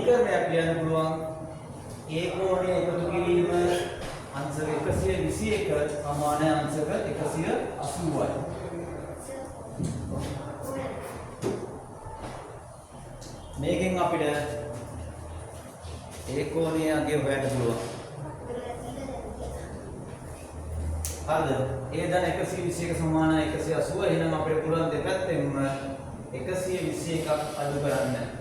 සමීකරණයක් ලියන්න පුළුවන් A කෝණය එකතු කිරීම අංශක 121 සමාන අංශක 180යි. මේකෙන් අපිට A කෝණය අගය හොයන්න පුළුවන්. හරිද? A දන 121 සමාන 180. එහෙනම් අපිට පුළුවන් දෙපැත්තෙන්ම 121ක් අඩු කරන්න.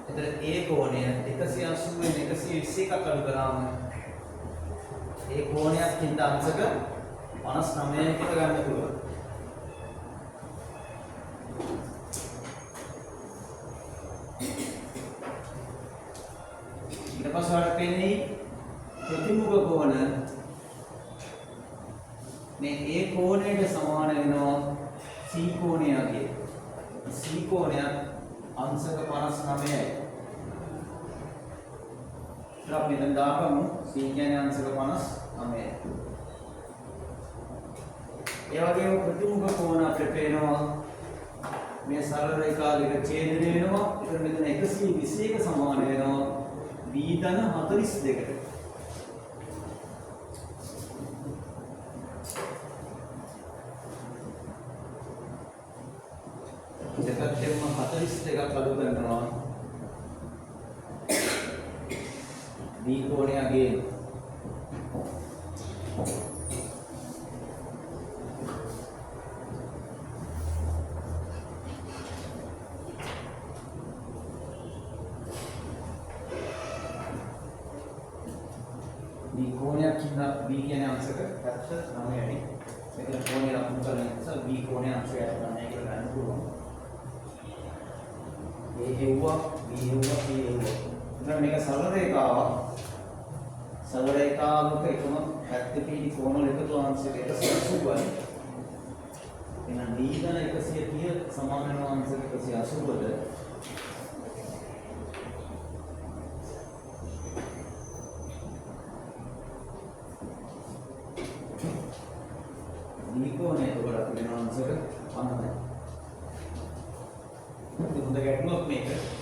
එතන A කෝණය 180 වෙන 121ක් අඩු කරාම ඒ කෝණයක් හින්ද අංශක 59 කියලා ගන්න පුළුවන්. ඊට පස්සේ අපිට පෙන්නේ ප්‍රතිමුඛ කෝණ මේ A කෝණයට සමාන වෙනවා C කෝණයගේ. C කෝණය අංශක 59යි. අපි දැන් දාපමු C කියන්නේ අංශක 59යි. ඒ වගේම ප්‍රතිමුඛ කෝණ අපිට පේනවා මේ සරල රේඛා දෙක ඡේදනය වෙනවා. ඒතර මෙතන 121 සමාන වෙනවා B ධන 42ට. දෙකටම 42ක් අඩු කරනවා B කෝණයගේ B කෝණයක් ඉන්න B කියන්නේ අංශක 79යි. මෙතන කෝණය ලකුණු කරන නිසා B කෝණය අංශක 79 කියලා ගන්න පුළුවන්. A හෙව්වා B හෙව්වා C හෙව්වා. ඉතින් මේක සරල රේඛාවක්. සරල රේඛාවක එකම පැත්තේ පිටි කෝණ වල එකතු අංශක 180යි. එහෙනම් D ධන 130 සමාන වෙනවා අංශක 180ට. D කෝණය එතකොට අපි වෙනවා අංශක 50යි. හොඳ ගැටලුවක් මේක.